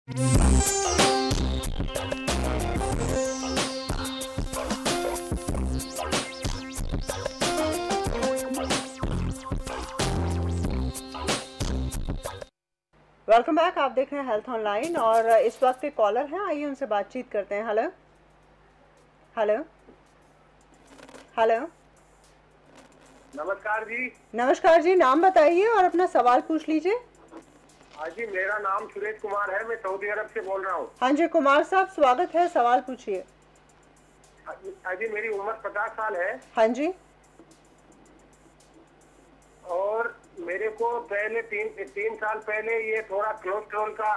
Welcome back. आप देख रहे हैं हेल्थ ऑनलाइन और इस वक्त एक कॉलर हैं, आइए उनसे बातचीत करते हैं। Hello hello hello. नमस्कार जी। नमस्कार जी, नाम बताइए और अपना सवाल पूछ लीजिए। हाँ जी, मेरा नाम सुरेश कुमार है, मैं सऊदी अरब से बोल रहा हूँ। हाँ जी कुमार साहब, स्वागत है, सवाल पूछिए। हाँ जी, मेरी उम्र 50 साल है। हाँ जी। और मेरे को पहले तीन साल पहले ये थोड़ा कोलेस्ट्रॉल का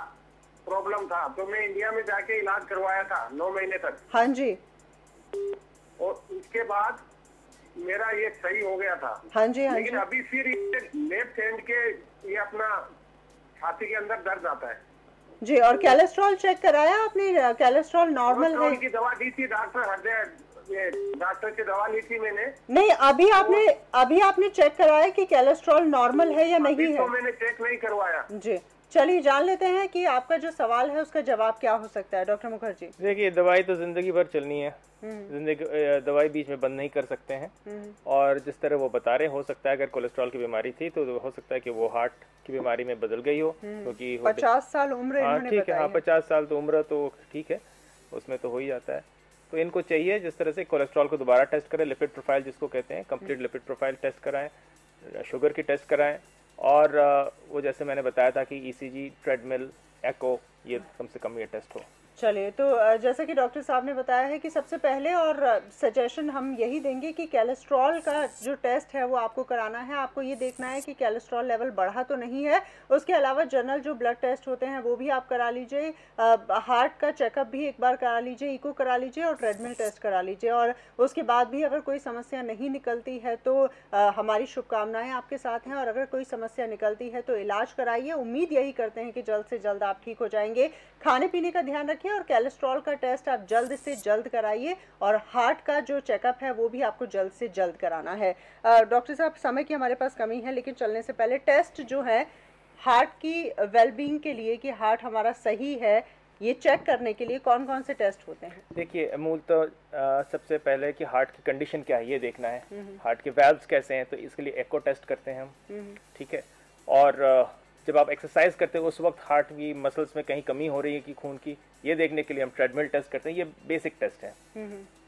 प्रॉब्लम था, तो मैं इंडिया में जाके इलाज करवाया था 9 महीने तक। हाँ जी। और इसके बाद मेरा ये सही हो गया था। हाँ जी। हाँ लेकिन जी। अभी फिर लेफ्ट हैंड के ये अपना छाती के अंदर दर्द आता है जी, और कोलेस्ट्रॉल चेक कराया आपने? कोलेस्ट्रॉल नॉर्मल है? कोलेस्ट्रॉल की दवा दी थी डॉक्टर की दवा ली थी मैंने। नहीं, अभी आपने चेक कराया कि कोलेस्ट्रॉल नॉर्मल है या नहीं है? तो मैंने चेक नहीं करवाया जी, चलिए जान लेते हैं कि आपका जो सवाल है उसका जवाब क्या हो सकता है। डॉक्टर मुखर्जी, देखिए, दवाई तो जिंदगी भर चलनी है, दवाई बीच में बंद नहीं कर सकते हैं। और जिस तरह वो बता रहे, हो सकता है अगर कोलेस्ट्रॉल की बीमारी थी तो हो सकता है कि वो हार्ट की बीमारी में बदल गई हो, क्योंकि 50 साल उम्र इन्होंने ठीक है। हाँ, बताई 50 साल तो उम्र तो ठीक है, उसमें तो हो ही जाता है। तो इनको चाहिए जिस तरह से कोलेस्ट्रॉल को दोबारा टेस्ट करें, लिपिड प्रोफाइल जिसको कहते हैं, कंप्लीट लिपिड प्रोफाइल टेस्ट कराएं, शुगर की टेस्ट कराएं, और वो जैसे मैंने बताया था कि ईसीजी, ट्रेडमिल, एको, ये कम से कम ये टेस्ट हो। चलिए, तो जैसे कि डॉक्टर साहब ने बताया है कि सबसे पहले और सजेशन हम यही देंगे कि कोलेस्ट्रॉल का जो टेस्ट है वो आपको कराना है। आपको ये देखना है कि कोलेस्ट्रॉल लेवल बढ़ा तो नहीं है। उसके अलावा जनरल जो ब्लड टेस्ट होते हैं वो भी आप करा लीजिए, हार्ट का चेकअप भी एक बार करा लीजिए, इको करा लीजिए और ट्रेडमिल टेस्ट करा लीजिए। और उसके बाद भी अगर कोई समस्या नहीं निकलती है तो हमारी शुभकामनाएं आपके साथ हैं, और अगर कोई समस्या निकलती है तो इलाज कराइए। उम्मीद यही करते हैं कि जल्द से जल्द आप ठीक हो जाएंगे। खाने पीने का ध्यान रखिए और कोलेस्ट्रॉल का टेस्ट आप जल्द से जल्द कराइए, और हार्ट का जो चेकअप है वो भी आपको जल्द से जल्द कराना है। डॉक्टर साहब, समय की हमारे पास कमी है, लेकिन चलने से पहले टेस्ट जो है हार्ट की वेलबींग के लिए कि हार्ट हमारा सही है, ये चेक करने के लिए कौन कौन से टेस्ट होते हैं? देखिए, मूल तो सबसे पहले कि हार्ट की कंडीशन क्या है ये देखना है, हार्ट के वैल्व्स कैसे हैं, तो इसके लिए एको टेस्ट करते हैं हम, ठीक है। और जब आप एक्सरसाइज करते हो उस वक्त हार्ट की मसल्स में कहीं कमी हो रही है कि खून की, ये देखने के लिए हम ट्रेडमिल टेस्ट करते हैं, ये बेसिक टेस्ट है।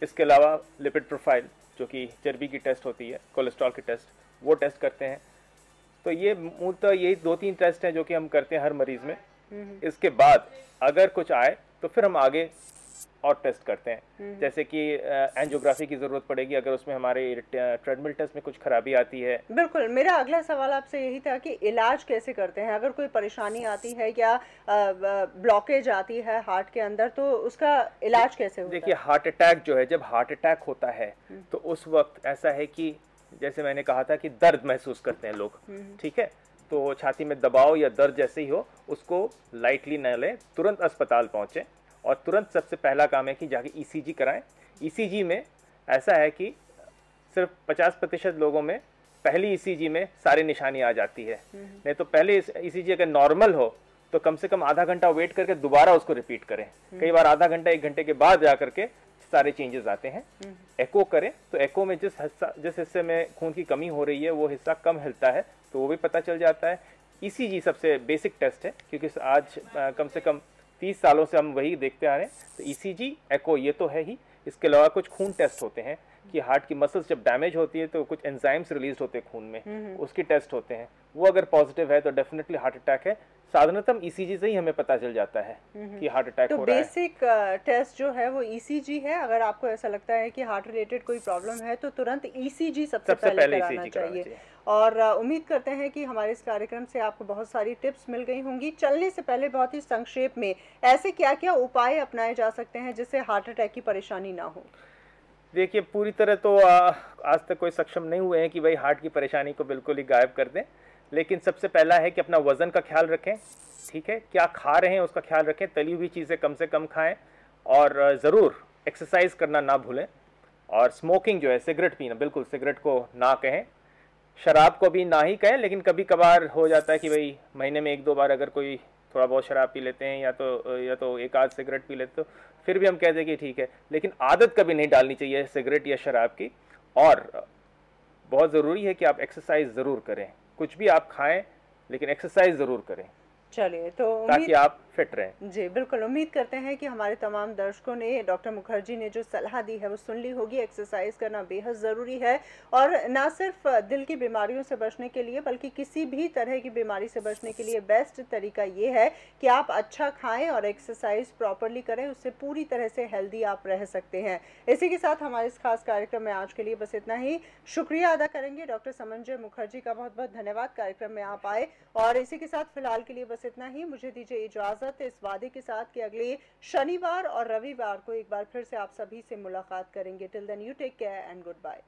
इसके अलावा लिपिड प्रोफाइल जो कि चर्बी की टेस्ट होती है, कोलेस्ट्रॉल की टेस्ट, वो टेस्ट करते हैं। तो ये मूलतः यही 2-3 टेस्ट हैं जो कि हम करते हैं हर मरीज में। इसके बाद अगर कुछ आए तो फिर हम आगे और टेस्ट करते हैं, जैसे कि एंजियोग्राफी की ज़रूरत पड़ेगी अगर उसमें हमारे ट्रेडमिल टेस्ट में कुछ खराबी आती है। बिल्कुल, मेरा अगला सवाल आपसे यही था कि इलाज कैसे करते हैं अगर कोई परेशानी आती है या ब्लॉकेज आती है हार्ट के अंदर, तो उसका इलाज कैसे होता है? देखिए, हार्ट अटैक जो है, जब हार्ट अटैक होता है तो उस वक्त ऐसा है कि जैसे मैंने कहा था कि दर्द महसूस करते हैं लोग, ठीक है। तो छाती में दबाव या दर्द जैसे ही हो उसको लाइटली न लें, तुरंत अस्पताल पहुंचे और तुरंत सबसे पहला काम है कि जाके ईसीजी कराएं। ईसीजी में ऐसा है कि सिर्फ 50% लोगों में पहली ईसीजी में सारी निशानी आ जाती है, नहीं तो पहले ईसीजी अगर नॉर्मल हो तो कम से कम आधा घंटा वेट करके दोबारा उसको रिपीट करें। कई बार आधा घंटा 1 घंटे के बाद जा करके सारे चेंजेस आते हैं। एको करें तो एको में जिस हिस्से में खून की कमी हो रही है वो हिस्सा कम हिलता है तो वो भी पता चल जाता है। ईसीजी सबसे बेसिक टेस्ट है, क्योंकि आज कम से कम 30 सालों से हम वही देखते आ रहे हैं। तो ईसीजी, एको ये तो है ही। इसके अलावा कुछ खून टेस्ट होते हैं कि हार्ट की मसल्स जब डैमेज होती है तो कुछ एंजाइम्स रिलीज होते हैं खून में, उसकी टेस्ट होते हैं। वो अगर पॉजिटिव है तो डेफिनेटली हार्ट अटैक है। साधारणतः ईसीजी से ही हमें पता चल जाता है कि हार्ट अटैक हो रहा है। तो बेसिक टेस्ट जो है वो ईसीजी है। अगर आपको ऐसा लगता है कि हार्ट रिलेटेड कोई प्रॉब्लम है तो तुरंत ईसीजी सबसे पहले कराना चाहिए। और उम्मीद करते हैं कि हमारे इस कार्यक्रम से आपको बहुत सारी टिप्स मिल गई होंगी। चलने से पहले बहुत ही संक्षेप में ऐसे क्या क्या उपाय अपनाए जा सकते हैं जिससे हार्ट अटैक की परेशानी ना हो? देखिए, पूरी तरह तो आज तक कोई सक्षम नहीं हुए हैं कि भाई हार्ट की परेशानी को बिल्कुल ही गायब कर दें, लेकिन सबसे पहला है कि अपना वज़न का ख्याल रखें, ठीक है। क्या खा रहे हैं उसका ख्याल रखें, तली हुई चीज़ें कम से कम खाएं, और ज़रूर एक्सरसाइज करना ना भूलें। और स्मोकिंग जो है, सिगरेट पीना, बिल्कुल सिगरेट को ना कहें, शराब को भी ना ही कहें, लेकिन कभी कभार हो जाता है कि भाई महीने में 1-2 बार अगर कोई थोड़ा बहुत शराब पी लेते हैं या तो एक आध सिगरेट पी लेते, तो फिर भी हम कहते हैं कि ठीक है, लेकिन आदत कभी नहीं डालनी चाहिए सिगरेट या शराब की। और बहुत ज़रूरी है कि आप एक्सरसाइज ज़रूर करें, कुछ भी आप खाएं लेकिन एक्सरसाइज ज़रूर करें, चलिए तो ताकि आप फिट रहें। जी बिल्कुल, उम्मीद करते हैं कि हमारे तमाम दर्शकों ने डॉक्टर मुखर्जी ने जो सलाह दी है वो सुन ली होगी। एक्सरसाइज करना बेहद ज़रूरी है, और ना सिर्फ दिल की बीमारियों से बचने के लिए बल्कि किसी भी तरह की बीमारी से बचने के लिए बेस्ट तरीका ये है कि आप अच्छा खाएं और एक्सरसाइज प्रॉपरली करें, उससे पूरी तरह से हेल्दी आप रह सकते हैं। इसी के साथ हमारे इस खास कार्यक्रम में आज के लिए बस इतना ही। शुक्रिया अदा करेंगे डॉक्टर समंजय मुखर्जी का, बहुत बहुत धन्यवाद कार्यक्रम में आप आए। और इसी के साथ फिलहाल के लिए बस इतना ही। मुझे दीजिए इजाज़त इस वादे के साथ कि अगले शनिवार और रविवार को एक बार फिर से आप सभी से मुलाकात करेंगे। Till then you take care and good bye.